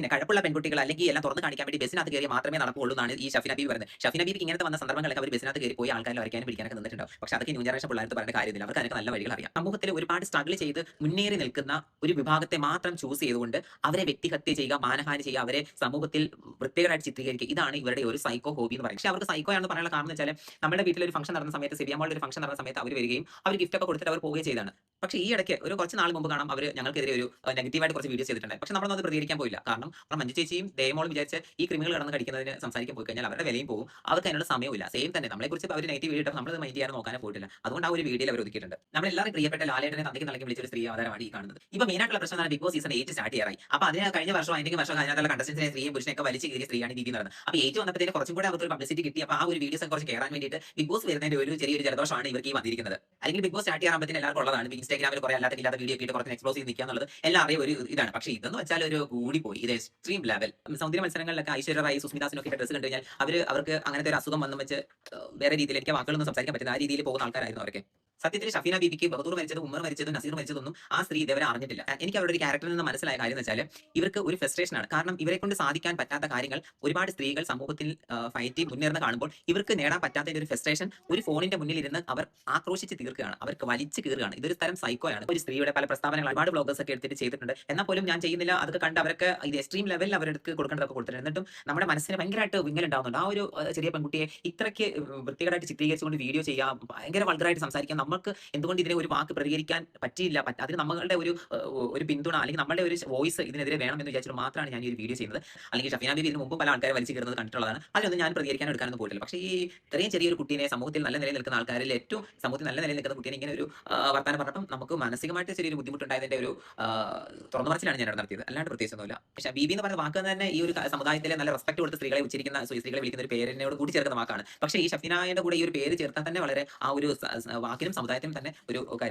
പിന്നെ കഴപ്പുള്ള പെൺകുട്ടികൾ അല്ലെങ്കിൽ എല്ലാം തുറന്ന് കാണിക്കാൻ വേണ്ടി ബസ്സിനകത്ത് കയറി മാത്രമേ നടക്കുകയുള്ളൂ എന്നാണ് ഈ ഷഫീന ബീവി പറയുന്നത്. ഷഫീന ബീവിക്ക് ഇങ്ങനത്തെ വന്ന സന്ദർഭങ്ങളൊക്കെ അവർ ബസ്സിനകത്ത് കയറി പോയി ആൾക്കാരെ വരയ്ക്കാനും പിടിക്കാനൊക്കെ നിന്നിട്ടുണ്ടാവും. പക്ഷേ അതൊക്കെ ന്യൂ ജനറേഷൻ പിള്ളേർക്ക് പറഞ്ഞ കാര്യമില്ല. അവർക്ക് അതിനൊക്കെ നല്ല വഴികൾ അറിയാം. സമൂഹത്തിൽ ഒരുപാട് സ്ട്രഗിൾ ചെയ്ത് മുന്നേറി നിൽക്കുന്ന ഒരു വിഭാഗത്തെ മാത്രം ചൂസ് ചെയ്തുകൊണ്ട് അവരെ വ്യക്തിഹത്യ ചെയ്യുക, മാനഹാനി ചെയ്യുക, അവരെ സമൂഹത്തിൽ വൃത്തികേടായിട്ട് ചിത്രീകരിക്കുക. ഇതാണ് ഇവരുടെ ഒരു സൈക്കോ ഹോബി എന്ന് പറയുന്നത്. പക്ഷേ അവർക്ക് സൈക്കോ ആണെന്ന് പറയാനുള്ള കാരണം എന്ന് വെച്ചാൽ നമ്മുടെ വീട്ടിൽ ഒരു ഫംഗ്ഷൻ നടന്ന സമയത്ത് സിബിയാമോളുടെ ഒരു ഫംഗ്ഷൻ നടന്ന സമയത്ത് അവർ വരികയും അവർ ഗിഫ്റ്റ് ഒക്കെ കൊടുത്തിട്ട് അവർ പോവുകയും ചെയ്തതാണ്. പക്ഷേ ഈ ഇടയ്ക്ക് ഒരു കുറച്ച് നാൾ മുമ്പ് കാണാം അവർ ഞങ്ങൾക്കെതിരെ ഒരു നെഗറ്റീവായിട്ട് കുറച്ച് വീഡിയോസ് ചെയ്തിട്ടുണ്ട്. പക്ഷേ നമ്മളൊന്നും അത് പ്രതികരിക്കാൻ പോയില്ല. കാരണം നമ്മുടെ മഞ്ജു ചേച്ചിയും ദേവമോളും വിചാരിച്ച് ഈ ക്രിമിനൽ കടന്ന് കടിക്കുന്നതിന് സംസാരിക്കാൻ പോയി കഴിഞ്ഞാൽ അവരുടെ വിലയും പോകും. അവർക്ക് അതിനുള്ള സമയമില്ല. സെയിം തന്നെ നമ്മളെക്കുറിച്ച് അവർ നെഗറ്റീവ് വീഡിയോ നമ്മൾ മൈൻഡ് ചെയ്യാൻ നോക്കാനേ പോയിട്ടില്ല. അതുകൊണ്ട് ആ ഒരു വീഡിയോയിൽ അവർ ഒതുക്കിയിട്ടുണ്ട്. നമ്മളെല്ലാവരും പ്രിയപ്പെട്ട ലാലേട്ടനെ തന്തയ്ക്ക് നൽകി വിളിച്ച ഒരു സ്ത്രീ അവതാരമാണ് ഈ കാണുന്നത്. ഇപ്പൊ മെയിനായിട്ടുള്ള പ്രശ്നം ബിഗ് ബോസ് സീസൺ 8 സ്റ്റാർട്ട് ചെയ്യാറായി. അപ്പൊ അതിന് കഴിഞ്ഞ വർഷം അതിന്റെ വർഷം അതിനകത്തുള്ള കണ്ടസ്റ്റൻസിനെ സ്ത്രീയും പുരുഷനെയൊക്കെ വലിച്ചു കയറിയ സ്ത്രീയാണ് ബിബി നടന്നത്. അപ്പൊ 8 വന്നപ്പോഴത്തേക്ക് കുറച്ചും കൂടെ അവർക്ക് ഒരു പബ്ലിസിറ്റി കിട്ടി. അപ്പൊ ആ ഒരു വീഡിയോസ് കുറച്ച് കയറാൻ വേണ്ടിയിട്ട് ബിഗ് ബോസ് വരുന്നതിന്റെ ഒരു ചെറിയൊരു ജലദോഷമാണ് ഇവർക്ക് ഈ വന്നിരിക്കുന്നത്. അല്ലെങ്കിൽ ബിഗ് ബോസ് സ്റ്റാർട്ട് ചെയ്യാൻ എല്ലാവർക്കും ഉള്ളതാണ്. ഇൻസ്റ്റാഗ്രാമിൽ കുറെ അല്ലാത്ത വീഡിയോ ഒക്കെ കുറച്ച് എക്സ്പ്ലോസ് ചെയ്ത് നിൽക്കുക എന്നുള്ളത് എല്ലാം അറിയ ഒരു ഇതാണ്. പക്ഷേ ഇതെന്ന് വെച്ചാൽ ഒരു കൂടിപ്പോയി. ഇത് എക്സ്ട്രീം ലെവൽ. സൗന്ദര്യ മത്സരങ്ങളിലൊക്കെ ഐശ്വര്യ റായി സുസ്മിതാസിനൊക്കെ ഡ്രസ്സ് കണ്ടു കഴിഞ്ഞാൽ അവർക്ക് അങ്ങനത്തെ ഒരു അസുഖം വന്നു വെച്ച് വേറെ രീതിയിൽ എനിക്ക് വാക്കുകളൊന്നും സംസാരിക്കാൻ പറ്റുന്ന ആ രീതിയിൽ പോകുന്ന ആൾക്കാരായിരുന്നു അവർക്ക്. സത്യത്തിൽ ഷഫീന ബീബിക്ക് ബഹദൂർ മരിച്ചതും ഉമ്മർ മരിച്ചതും നസീർ മരിച്ചതൊന്നും ആ സ്ത്രീ ഇതുവരെ അറിഞ്ഞിട്ടില്ല. എനിക്ക് അവരുടെ ഒരു ക്യാരക്ടറിൽ നിന്ന് മനസ്സിലായ കാര്യം എന്ന് വെച്ചാൽ ഇവർക്ക് ഒരു ഫ്രസ്ട്രേഷൻ ആണ്. കാരണം ഇവരെ കൊണ്ട് സാധിക്കാൻ പറ്റാത്ത കാര്യങ്ങൾ ഒരുപാട് സ്ത്രീകൾ സമൂഹത്തിൽ ഫൈറ്റ് ചെയ്ത് മുന്നേറുന്ന കാണുമ്പോൾ ഇവർക്ക് നേടാൻ പറ്റാത്തതിന്റെ ഒരു ഫ്രസ്ട്രേഷൻ ഒരു ഫോണിന്റെ മുന്നിൽ ഇരുന്ന് അവർ ആക്രോശിച്ച് തീർക്കുകയാണ്, അവർക്ക് വലിച്ചു കീറുകയാണ്. ഇതൊരു തരം സൈക്കോയാണ്. ഒരു സ്ത്രീയുടെ പല പ്രസ്താവനകൾ ഒരുപാട് ബ്ലോഗേഴ്സ് ഒക്കെ എടുത്തിട്ട് ചെയ്തിട്ടുണ്ട്. എന്നാൽ പോലും ഞാൻ ചെയ്യുന്നില്ല, അതൊക്കെ കണ്ട് അവർക്ക് ഇത് എക്സ്ട്രീം ലെവലിൽ അവർക്ക് കൊടുക്കേണ്ടതൊക്കെ കൊടുത്തിട്ടുണ്ട്. എന്നിട്ടും നമ്മുടെ മനസ്സിന് ഭയങ്കരമായിട്ട് വിങ്ങലുണ്ടാവുന്നുണ്ട്. ആ ഒരു ചെറിയ പെൺകുട്ടിയെ ഇത്രയ്ക്ക് വൃത്തികേടായിട്ട് ചിത്രീകരിച്ചുകൊണ്ട് വീഡിയോ ചെയ്യാം, ഭയങ്കര വൾഗറായിട്ട് സംസാരിക്കാം. നമുക്ക് എന്തുകൊണ്ട് ഇതിനെ ഒരു വാക്ക് പ്രതികരിക്കാൻ പറ്റിയില്ല? അതിന് നമ്മളുടെ ഒരു പിന്തുണ അല്ലെങ്കിൽ നമ്മളുടെ ഒരു വോയിസ് ഇതിനെതിരെ വേണമെന്ന് വിചാരിച്ചിട്ട് മാത്രമാണ് ഞാൻ ഈ ഒരു വീഡിയോ ചെയ്യുന്നത്. അല്ലെങ്കിൽ ഷഫീന ബീബി ഇതിന് മുമ്പ് പല ആൾക്കാരെ വലിച്ചു കയറുന്നത് കണ്ടിട്ടുള്ളതാണ്. അതിലൊന്നും ഞാൻ പ്രതികരിക്കാൻ എടുക്കാനൊന്നും പോയിട്ടില്ല. പക്ഷേ ഈ ഇത്രയും ചെറിയൊരു കുട്ടീനെ സമൂഹത്തിൽ നല്ല നിലയിൽ നിൽക്കുന്ന ആൾക്കാരിൽ ഏറ്റവും സമൂഹത്തിൽ നല്ല നിലയിൽ നിൽക്കുന്ന കുട്ടീനെ ഇങ്ങനെ ഒരു വർത്താനം പറഞ്ഞപ്പം നമുക്ക് മാനസികമായിട്ട് ചെറിയൊരു ബുദ്ധിമുട്ടുണ്ടായതിന്റെ ഒരു തുറന്നു പറച്ചിലാണ് ഞാൻ അവിടെ നടത്തിയത്. അല്ലാണ്ട് പ്രത്യേകിച്ചൊന്നുമില്ല. പക്ഷേ ബീബി എന്ന് പറയുന്ന വാക്ക് തന്നെ ഈ ഒരു സമുദായത്തിലെ നല്ല റെസ്പെക്ട് കൊടുത്ത് സ്ത്രീകളെ ഉച്ചരിക്കുന്ന സ്ത്രീകളെ വിളിക്കുന്ന ഒരു പേരിനോട് കൂടി ചേർക്കുന്ന വാക്കാണ്. പക്ഷേ ഈ ഷഫീനയുടെ കൂടെ ഈ ഒരു പേര് ചേർത്താൽ തന്നെ വളരെ ആ ഒരു വാക്കിനും സമുദായത്തിനും തന്നെ ഒരു കാര്യം.